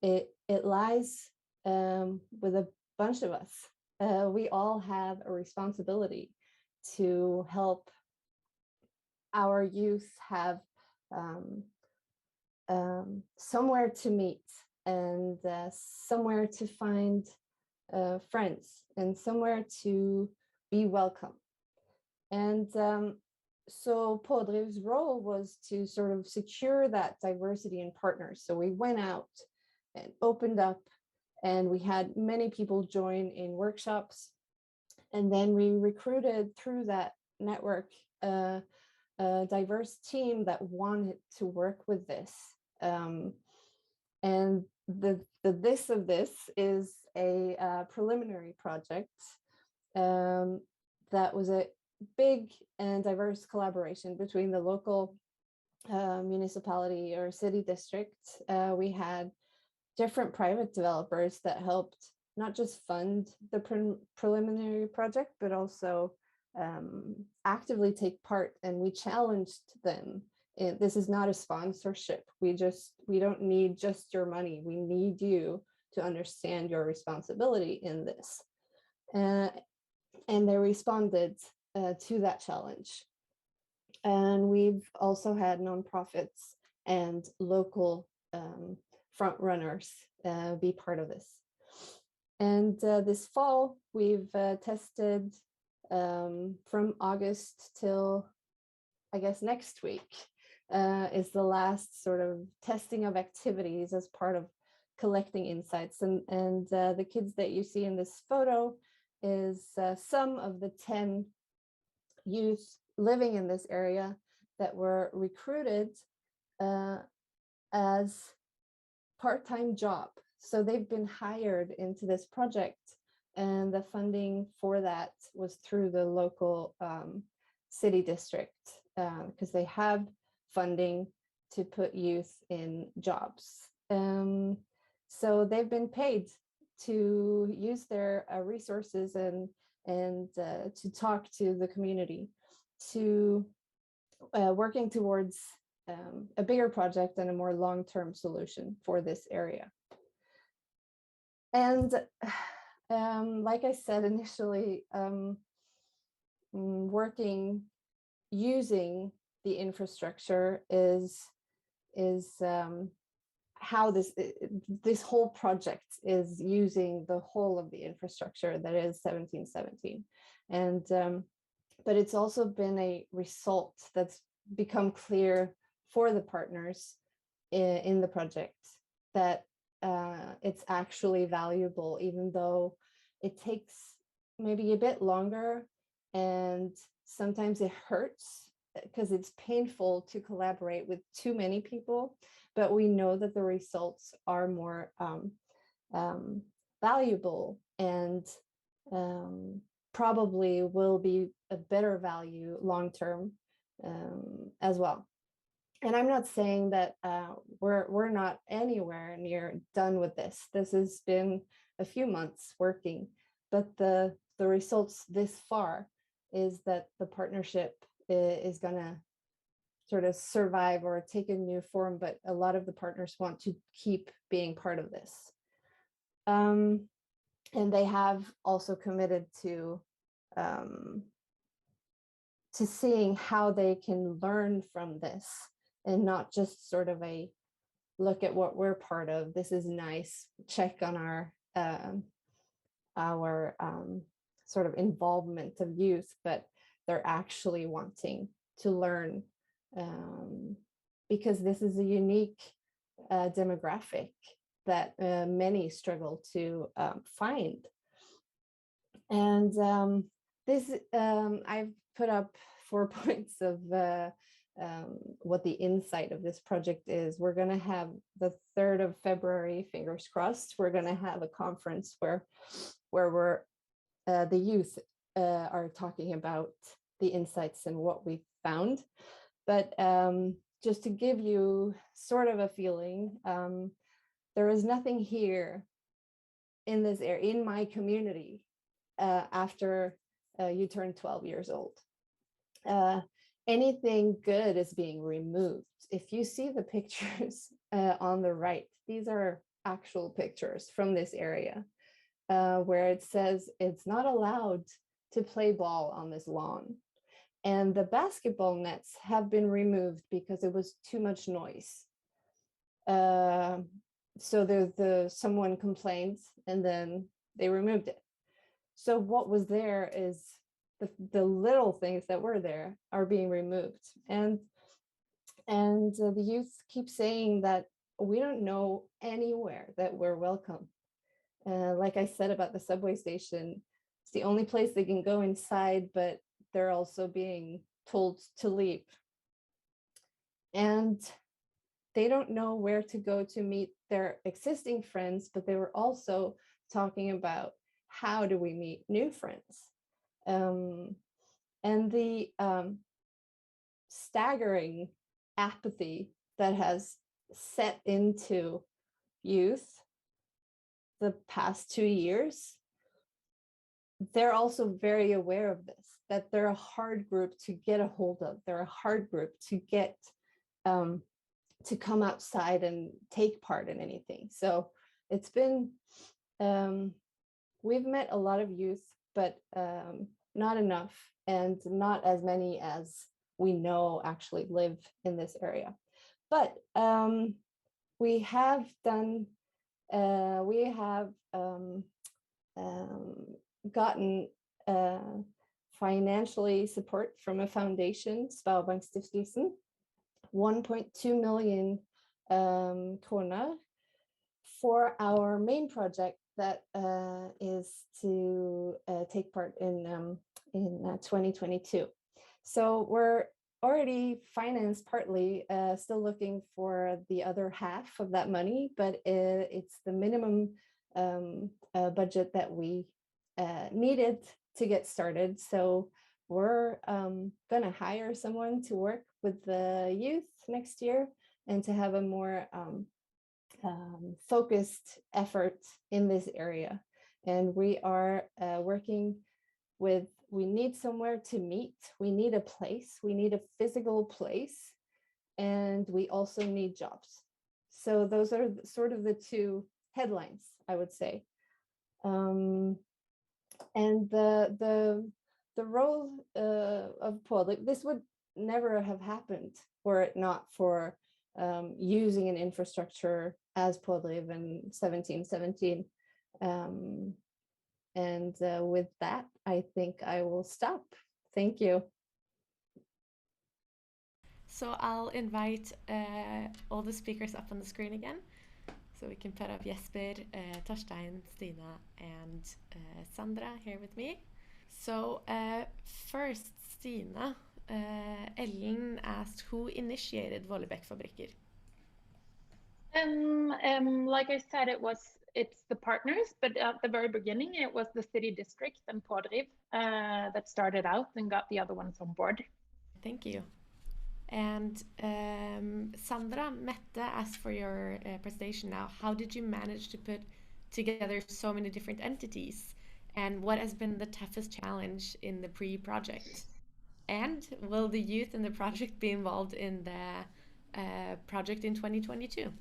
it lies with a bunch of us. We all have a responsibility to help our youth have somewhere to meet and somewhere to find friends and somewhere to be welcome. And so Pådriv's role was to sort of secure that diversity in partners. So we went out and opened up, and we had many people join in workshops. And then we recruited through that network a diverse team that wanted to work with this. And this is a preliminary project that was a big and diverse collaboration between the local municipality or city district. We had different private developers that helped not just fund the preliminary project, but also actively take part, and we challenged them. This is not a sponsorship. We don't need just your money. We need you to understand your responsibility in this. And they responded to that challenge. And we've also had nonprofits and local front runners be part of this. And this fall, we've tested from August till, I guess, next week is the last sort of testing of activities as part of collecting insights. And the kids that you see in this photo is some of the 10 youth living in this area that were recruited as part-time job. So they've been hired into this project, and the funding for that was through the local city district, because they have funding to put youth in jobs. So they've been paid to use their resources and to talk to the community, to working towards a bigger project and a more long-term solution for this area. And like I said initially, using the infrastructure is how this whole project is using the whole of the infrastructure that is 1717. And but it's also been a result that's become clear for the partners in the project, that it's actually valuable, even though it takes maybe a bit longer and sometimes it hurts because it's painful to collaborate with too many people, but we know that the results are more valuable and probably will be a better value long-term as well. And I'm not saying that we're not anywhere near done with this. This has been a few months working, but the results this far is that the partnership is going to sort of survive or take a new form, but a lot of the partners want to keep being part of this. And they have also committed to seeing how they can learn from this, and not just sort of a look at what we're part of. This is nice, check on our sort of involvement of youth, but they're actually wanting to learn, because this is a unique demographic that many struggle to find. And this I've put up 4 points of what the insight of this project is. We're going to have the 3rd of February, fingers crossed, we're going to have a conference where we're the youth are talking about the insights and what we found. But just to give you sort of a feeling, there is nothing here in this area, in my community, after you turn 12 years old. Anything good is being removed. If you see the pictures on the right, these are actual pictures from this area, where it says it's not allowed to play ball on this lawn. And the basketball nets have been removed because it was too much noise. So someone complained and then they removed it. So what was there is the little things that were there are being removed. And the youth keep saying that we don't know anywhere that we're welcome. Like I said about the subway station, it's the only place they can go inside, but they're also being told to leave. And they don't know where to go to meet their existing friends, but they were also talking about how do we meet new friends. And the staggering apathy that has set into youth the past 2 years, they're also very aware of this, that they're a hard group to get a hold of. They're a hard group to get to come outside and take part in anything. So it's been, we've met a lot of youth, but not enough, and not as many as we know actually live in this area. But we have done, we have gotten financially support from a foundation, Sparebankstiftelsen, 1.2 million kroner for our main project that is to take part in 2022. So we're already financed partly, still looking for the other half of that money, but it's the minimum budget that we needed to get started. So we're gonna hire someone to work with the youth next year and to have a more focused effort in this area. And we are working with, we need somewhere to meet, we need a place, we need a physical place, and we also need jobs. So those are sort of the two headlines, I would say. And the role of Pådriv, this would never have happened were it not for using an infrastructure as Pådriv in 1717. And with that, I think I will stop. Thank you. So I'll invite all the speakers up on the screen again. So we can put up Jesper, Torstein, Stina, and Sandra here with me. So first, Stina, Ellen asked who initiated Vollebekk-fabrikker? Like I said, it's the partners, but at the very beginning, it was the city district and Pådriv that started out and got the other ones on board. Thank you. And Sandra, Mette asked for your presentation now. How did you manage to put together so many different entities? And what has been the toughest challenge in the pre-project? And will the youth in the project be involved in the project in 2022?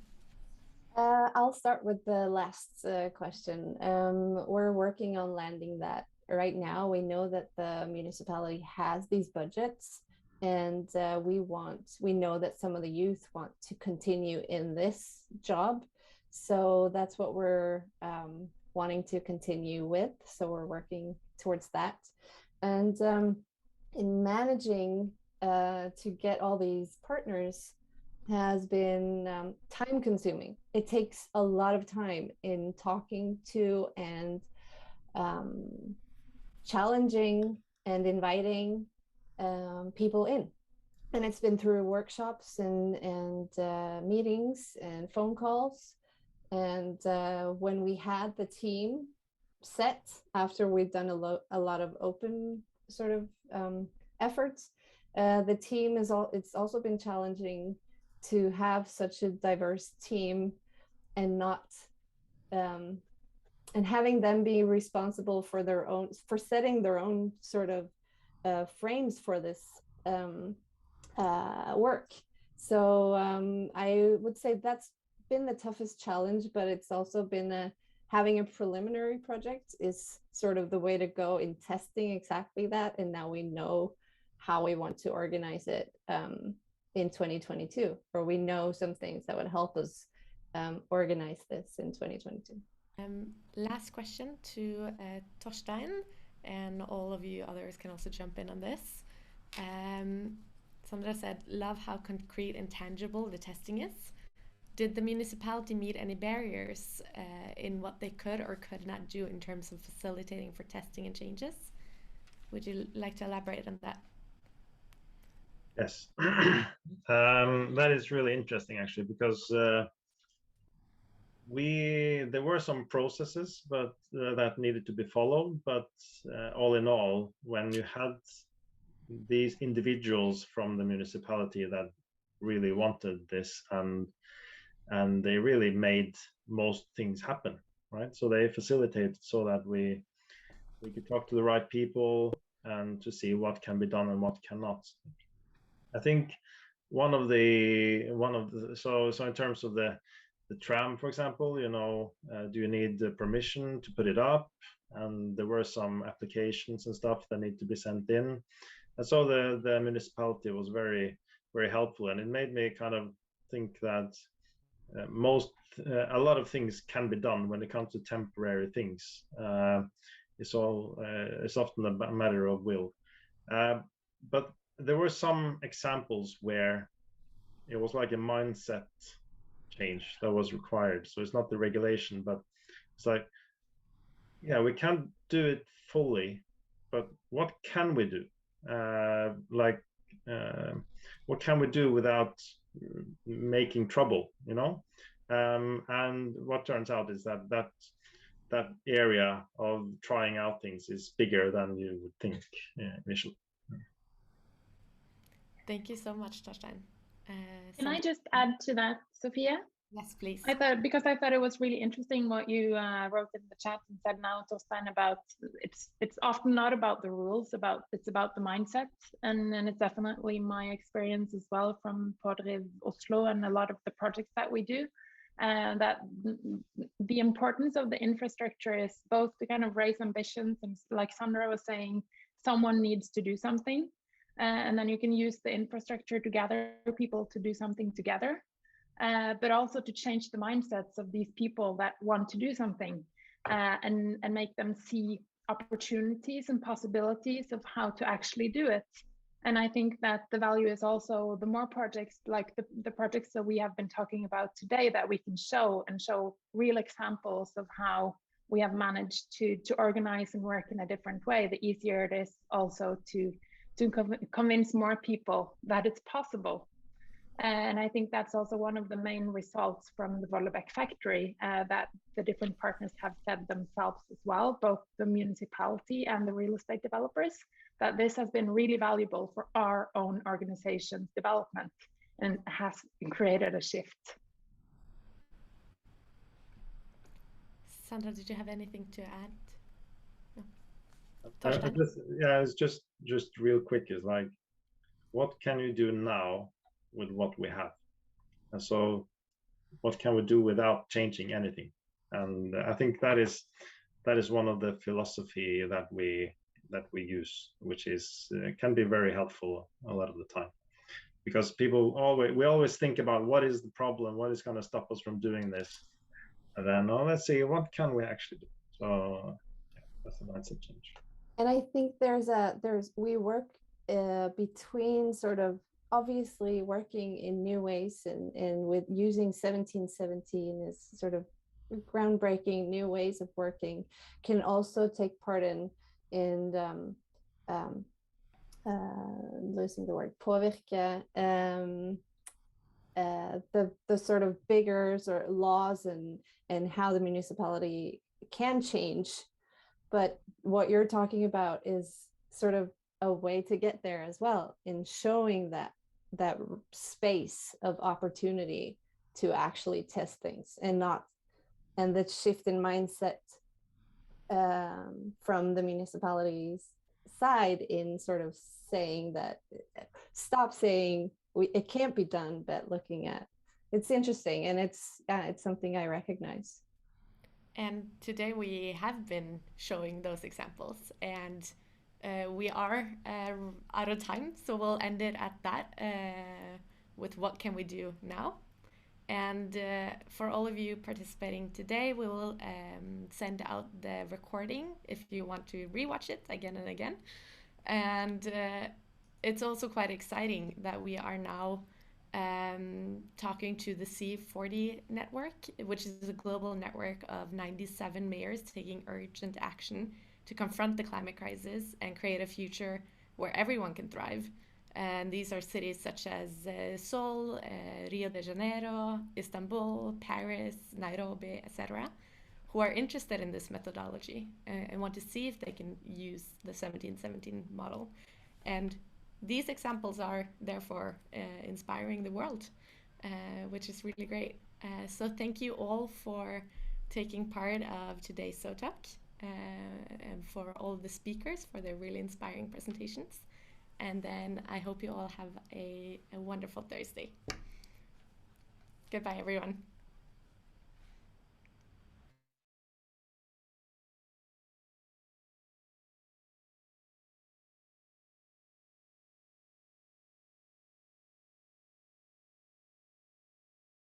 I'll start with the last question. We're working on landing that right now. We know that the municipality has these budgets, and we know that some of the youth want to continue in this job. So that's what we're wanting to continue with. So we're working towards that. And in managing to get all these partners has been time consuming. It takes a lot of time in talking to and challenging and inviting people in. And it's been through workshops and meetings and phone calls. And when we had the team set after we've done a lot of open sort of efforts, the team it's also been challenging to have such a diverse team and not and having them be responsible for setting their own sort of frames for this work. So I would say that's been the toughest challenge, but it's also been having a preliminary project is sort of the way to go in testing exactly that. And now we know how we want to organize it in 2022, or we know some things that would help us organize this in 2022. Last question to Torstein, and all of you others can also jump in on this. Sandra said, love how concrete and tangible the testing is. Did the municipality meet any barriers in what they could or could not do in terms of facilitating for testing and changes? Would you like to elaborate on that? Yes, that is really interesting actually, because there were some processes but that needed to be followed, but all in all, when you had these individuals from the municipality that really wanted this and they really made most things happen, right? So they facilitated so that we could talk to the right people and to see what can be done and what cannot. I think one of the so in terms of the tram, for example, you know, do you need the permission to put it up? And there were some applications and stuff that need to be sent in. And so the municipality was very, very helpful, and it made me kind of think that a lot of things can be done when it comes to temporary things. It's often a matter of will. But there were some examples where it was like a mindset change that was required. So it's not the regulation, but it's like, yeah, we can't do it fully, but what can we do? What can we do without making trouble, you know? And what turns out is that area of trying out things is bigger than you would think initially. Thank you so much, Torstein. Can I just add to that, Sophia? Yes, please. I thought it was really interesting what you wrote in the chat and said now, Torstein, about it's often not about the rules, it's about the mindset, and it's definitely my experience as well from Pådriv Oslo and a lot of the projects that we do. That the importance of the infrastructure is both to kind of raise ambitions, and like Sandra was saying, someone needs to do something, and then you can use the infrastructure to gather people to do something together. But also to change the mindsets of these people that want to do something, and make them see opportunities and possibilities of how to actually do it. And I think that the value is also the more projects like the projects that we have been talking about today that we can show real examples of how we have managed to organize and work in a different way, the easier it is also to convince more people that it's possible. And I think that's also one of the main results from the Vollebekk factory, that the different partners have said themselves as well, both the municipality and the real estate developers, that this has been really valuable for our own organization's development and has created a shift. Sandra, did you have anything to add? No. It's just real quick. Is like, what can you do now with what we have? And so what can we do without changing anything? And I think that is one of the philosophy that we use, which is can be very helpful a lot of the time, because we always think about what is the problem, what is going to stop us from doing this, and then let's see what can we actually do. So yeah, that's a mindset change. And I think we work between sort of obviously working in new ways and with using 1717 as sort of groundbreaking new ways of working, can also take part in losing the word, påvirke, the sort of bigger sort of laws and how the municipality can change. But what you're talking about is sort of a way to get there as well, in showing that space of opportunity to actually test things, and the shift in mindset from the municipality's side in sort of saying that, stop saying it can't be done, but looking at it's interesting, and it's something I recognize. And today we have been showing those examples, and we are out of time, so we'll end it at that with what can we do now. And for all of you participating today, we will send out the recording if you want to rewatch it again and again. And it's also quite exciting that we are now talking to the C40 network, which is a global network of 97 mayors taking urgent action to confront the climate crisis and create a future where everyone can thrive. And these are cities such as Seoul, Rio de Janeiro, Istanbul, Paris, Nairobi, etc., who are interested in this methodology and want to see if they can use the 1717 model. And these examples are therefore inspiring the world, which is really great. So thank you all for taking part of today's SoTalk, and for all the speakers for their really inspiring presentations. And then I hope you all have a wonderful Thursday. Goodbye, everyone.